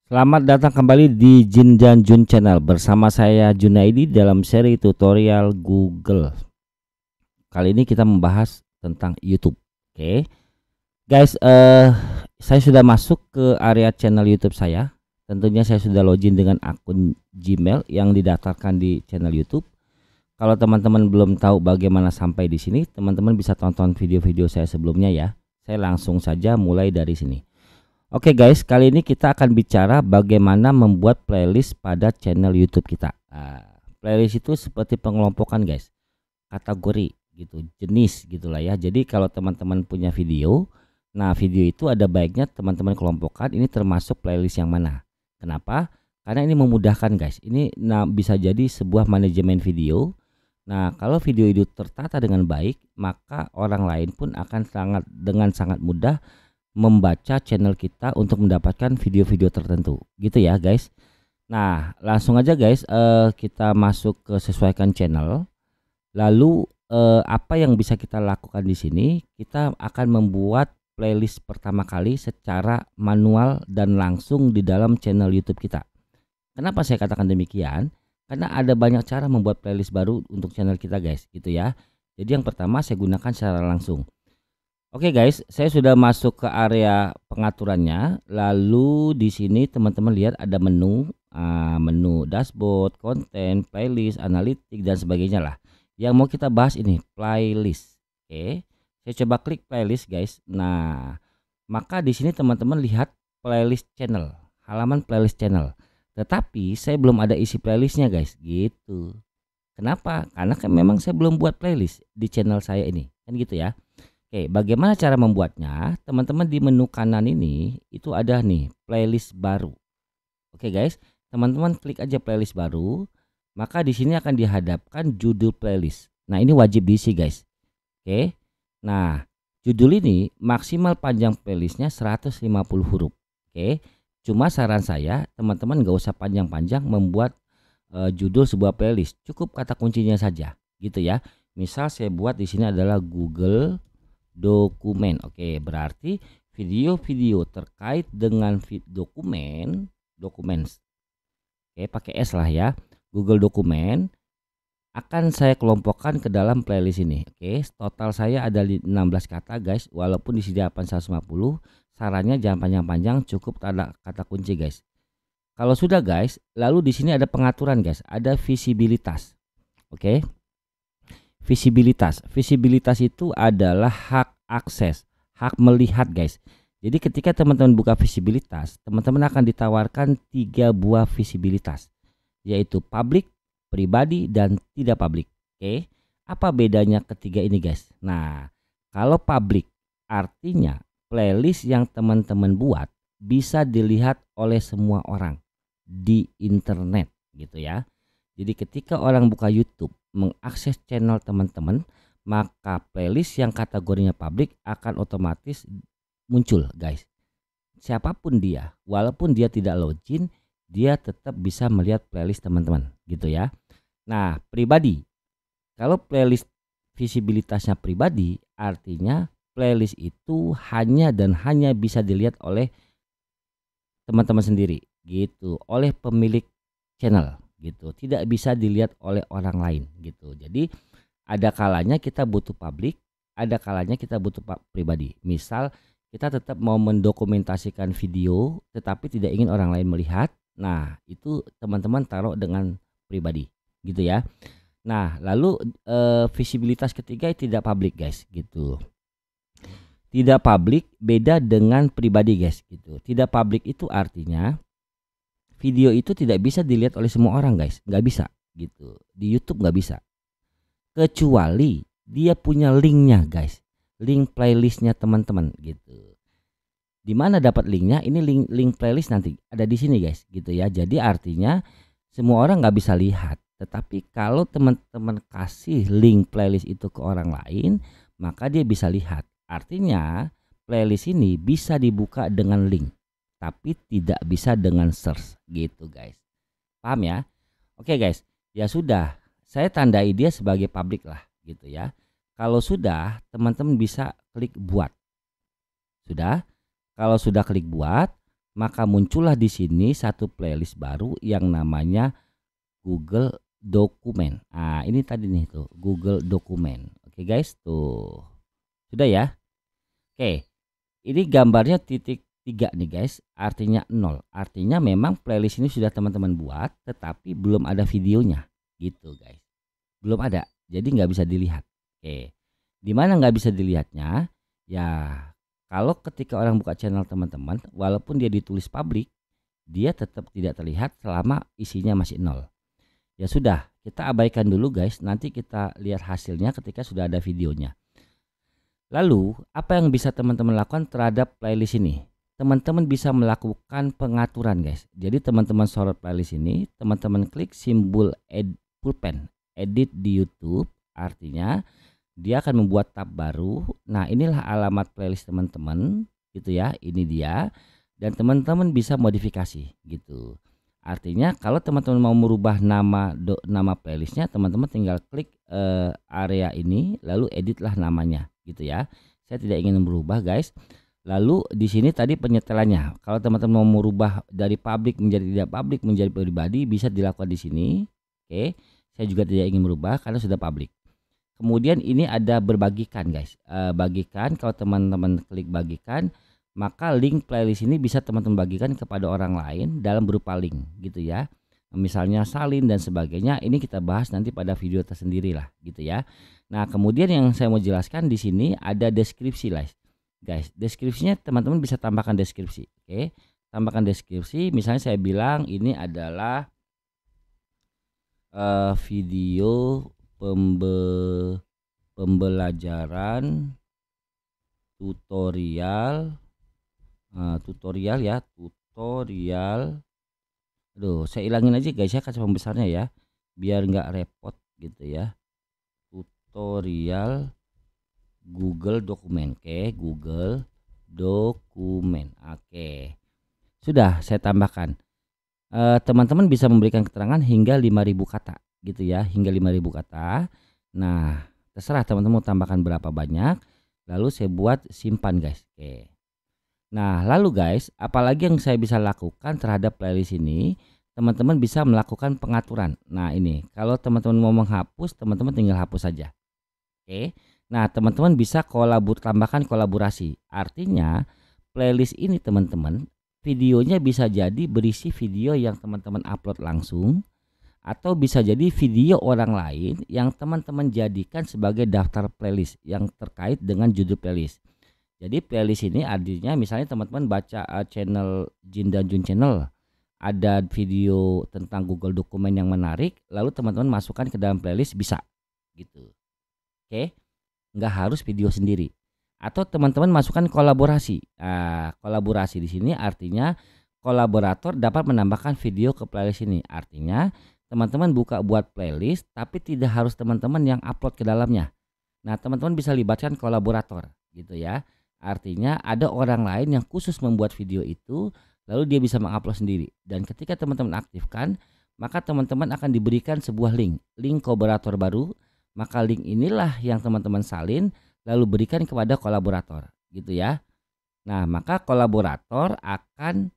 Selamat datang kembali di Jin dan Jun Channel bersama saya Junaidi dalam seri tutorial Google. Kali ini kita membahas tentang YouTube. Oke, guys, saya sudah masuk ke area channel YouTube saya. Tentunya saya sudah login dengan akun Gmail yang didaftarkan di channel YouTube. Kalau teman-teman belum tahu bagaimana sampai di sini, teman-teman bisa tonton video-video saya sebelumnya ya. Saya langsung saja mulai dari sini. Oke guys, kali ini kita akan bicara bagaimana membuat playlist pada channel YouTube kita. Playlist itu seperti pengelompokan guys, kategori gitu, jenis gitulah ya. Jadi kalau teman-teman punya video, nah video itu ada baiknya teman-teman kelompokkan ini termasuk playlist yang mana. Kenapa? Karena ini memudahkan guys. Ini bisa jadi sebuah manajemen video. Nah kalau video itu tertata dengan baik, maka orang lain pun akan dengan sangat mudah membaca channel kita untuk mendapatkan video-video tertentu gitu ya guys. Nah langsung aja guys, kita masuk ke sesuaikan channel. Lalu apa yang bisa kita lakukan di sini, kita akan membuat playlist pertama kali secara manual dan langsung di dalam channel YouTube kita. Kenapa saya katakan demikian? Karena ada banyak cara membuat playlist baru untuk channel kita guys gitu ya. Jadi yang pertama saya gunakan secara langsung. Oke guys, saya sudah masuk ke area pengaturannya. Lalu di sini teman-teman lihat ada menu dashboard, konten, playlist, analitik dan sebagainya lah. Yang mau kita bahas ini playlist. Oke, saya coba klik playlist guys. Nah, maka di sini teman-teman lihat playlist channel, halaman playlist channel. Tetapi saya belum ada isi playlistnya guys, gitu. Kenapa? Karena kan memang saya belum buat playlist di channel saya ini, kan gitu ya. Oke, bagaimana cara membuatnya? Teman-teman di menu kanan ini itu ada nih playlist baru. Oke guys, teman-teman klik aja playlist baru, maka di sini akan dihadapkan judul playlist. Nah ini wajib diisi guys. Oke, nah judul ini maksimal panjang playlistnya 150 huruf. Oke, cuma saran saya teman-teman gak usah panjang-panjang membuat judul sebuah playlist. Cukup kata kuncinya saja, gitu ya. Misal saya buat di sini adalah Google dokumen. Oke, berarti video-video terkait dengan dokumen. Oke, pakai S lah ya. Google dokumen akan saya kelompokkan ke dalam playlist ini. Oke, total saya ada 16 kata guys. Walaupun disediakan 150, sarannya jangan panjang-panjang, cukup kata kunci guys. Kalau sudah guys, lalu di sini ada pengaturan guys, ada visibilitas. Oke. Visibilitas itu adalah hak akses, hak melihat guys. Jadi ketika teman-teman buka visibilitas, teman-teman akan ditawarkan 3 buah visibilitas, yaitu publik, pribadi, dan tidak publik. Oke, apa bedanya ketiga ini guys? Nah, kalau publik artinya playlist yang teman-teman buat bisa dilihat oleh semua orang di internet gitu ya. Jadi ketika orang buka YouTube mengakses channel teman-teman, maka playlist yang kategorinya publik akan otomatis muncul guys. Siapapun dia, walaupun dia tidak login, dia tetap bisa melihat playlist teman-teman gitu ya. Nah pribadi, kalau playlist visibilitasnya pribadi, artinya playlist itu hanya dan hanya bisa dilihat oleh teman-teman sendiri gitu, oleh pemilik channel gitu, tidak bisa dilihat oleh orang lain gitu. Jadi ada kalanya kita butuh publik, ada kalanya kita butuh pribadi. Misal kita tetap mau mendokumentasikan video tetapi tidak ingin orang lain melihat, nah itu teman-teman taruh dengan pribadi gitu ya. Nah lalu visibilitas ketiga tidak publik guys gitu. Tidak publik beda dengan pribadi guys gitu. Tidak publik itu artinya video itu tidak bisa dilihat oleh semua orang guys, nggak bisa gitu. Di YouTube nggak bisa, kecuali dia punya linknya guys, link playlistnya teman-teman gitu. Dimana dapat linknya? Ini link playlist nanti ada di sini guys gitu ya. Jadi artinya semua orang nggak bisa lihat, tetapi kalau teman-teman kasih link playlist itu ke orang lain, maka dia bisa lihat. Artinya playlist ini bisa dibuka dengan link, tapi tidak bisa dengan search gitu guys. Paham ya? Oke guys, ya sudah, saya tandai dia sebagai public lah gitu ya. Kalau sudah, teman-teman bisa klik buat. Sudah? Kalau sudah klik buat, maka muncullah di sini satu playlist baru yang namanya Google Dokumen. Nah, ini tadi nih tuh Google Dokumen. Oke guys, tuh. Sudah ya? Oke. Ini gambarnya titik 3 nih guys, artinya 0. Artinya memang playlist ini sudah teman-teman buat, tetapi belum ada videonya gitu guys. Belum ada, jadi nggak bisa dilihat. Oke. Dimana nggak bisa dilihatnya? Ya, kalau ketika orang buka channel teman-teman, walaupun dia ditulis public, dia tetap tidak terlihat selama isinya masih 0. Ya sudah, kita abaikan dulu guys, nanti kita lihat hasilnya ketika sudah ada videonya. Lalu, apa yang bisa teman-teman lakukan terhadap playlist ini? Teman-teman bisa melakukan pengaturan guys. Jadi teman-teman sorot playlist ini, teman-teman klik simbol pulpen edit di YouTube, artinya dia akan membuat tab baru. Nah, inilah alamat playlist teman-teman gitu ya. Ini dia, dan teman-teman bisa modifikasi gitu. Artinya kalau teman-teman mau merubah nama playlistnya, teman-teman tinggal klik area ini lalu editlah namanya gitu ya. Saya tidak ingin merubah guys. Lalu di sini tadi penyetelannya. Kalau teman-teman mau merubah dari public menjadi tidak public menjadi pribadi, bisa dilakukan di sini. Oke. Saya juga tidak ingin merubah karena sudah public. Kemudian ini ada berbagikan guys. Bagikan, kalau teman-teman klik bagikan, maka link playlist ini bisa teman-teman bagikan kepada orang lain dalam berupa link gitu ya. Misalnya salin dan sebagainya. Ini kita bahas nanti pada video tersendiri lah gitu ya. Nah, kemudian yang saya mau jelaskan di sini ada deskripsi guys. Deskripsinya teman-teman bisa tambahkan deskripsi. Oke. Tambahkan deskripsi. Misalnya saya bilang ini adalah video pembelajaran tutorial aduh, saya ilangin aja guys ya kaca pembesarnya ya biar nggak repot gitu ya. Tutorial Google Dokumen. Oke, Google Dokumen. Oke, sudah saya tambahkan. Teman-teman bisa memberikan keterangan hingga 5.000 kata gitu ya, hingga 5.000 kata. Nah, terserah teman-teman mau tambahkan berapa banyak. Lalu saya buat simpan guys. Oke. Nah, lalu guys, apalagi yang saya bisa lakukan terhadap playlist ini? Teman-teman bisa melakukan pengaturan. Nah, ini kalau teman-teman mau menghapus, teman-teman tinggal hapus saja. Oke. Nah, teman-teman bisa tambahkan kolaborasi. Artinya playlist ini teman-teman, videonya bisa jadi berisi video yang teman-teman upload langsung, atau bisa jadi video orang lain yang teman-teman jadikan sebagai daftar playlist yang terkait dengan judul playlist. Jadi playlist ini artinya misalnya teman-teman baca channel Jin dan Jun channel, ada video tentang Google Dokumen yang menarik, lalu teman-teman masukkan ke dalam playlist bisa gitu. Oke, nggak harus video sendiri. Atau teman-teman masukkan kolaborasi. Nah, kolaborasi di sini artinya kolaborator dapat menambahkan video ke playlist ini. Artinya teman-teman buat playlist tapi tidak harus teman-teman yang upload ke dalamnya. Nah, teman-teman bisa libatkan kolaborator gitu ya. Artinya ada orang lain yang khusus membuat video itu, lalu dia bisa mengupload sendiri. Dan ketika teman-teman aktifkan, maka teman-teman akan diberikan sebuah link kolaborator baru. Maka link inilah yang teman-teman salin lalu berikan kepada kolaborator gitu ya. Nah, maka kolaborator akan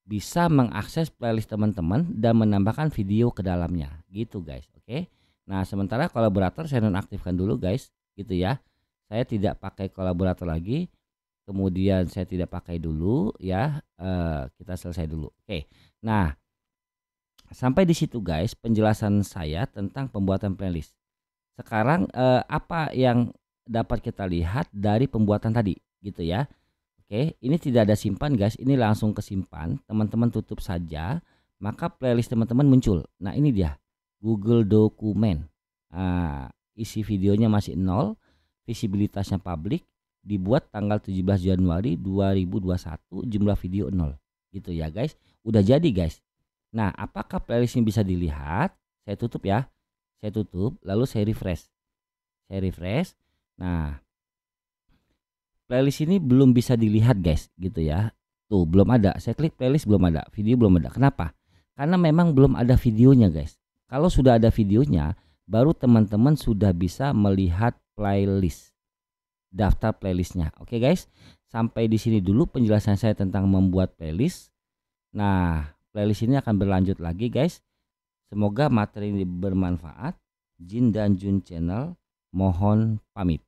bisa mengakses playlist teman-teman dan menambahkan video ke dalamnya gitu guys. Oke. Nah, sementara kolaborator saya nonaktifkan dulu guys gitu ya. Saya tidak pakai kolaborator lagi. Kemudian saya tidak pakai dulu ya. Kita selesai dulu. Oke. Nah, sampai di situ guys penjelasan saya tentang pembuatan playlist. Sekarang apa yang dapat kita lihat dari pembuatan tadi gitu ya. Oke, ini tidak ada simpan guys, ini langsung ke simpan. Teman-teman tutup saja, maka playlist teman-teman muncul. Nah, ini dia Google Dokumen. Nah, isi videonya masih 0, visibilitasnya publik, dibuat tanggal 17 Januari 2021, jumlah video 0 gitu ya guys. Udah jadi guys. Nah, apakah playlist ini bisa dilihat? Saya tutup ya. Saya tutup, lalu saya refresh. Nah, playlist ini belum bisa dilihat guys gitu ya. Tuh belum ada. Saya klik playlist belum ada, video belum ada. Kenapa? Karena memang belum ada videonya guys. Kalau sudah ada videonya, baru teman-teman sudah bisa melihat playlist, daftar playlistnya. Oke guys. Sampai di sini dulu penjelasan saya tentang membuat playlist. Nah, playlist ini akan berlanjut lagi guys. Semoga materi ini bermanfaat. Jin dan Jun Channel mohon pamit.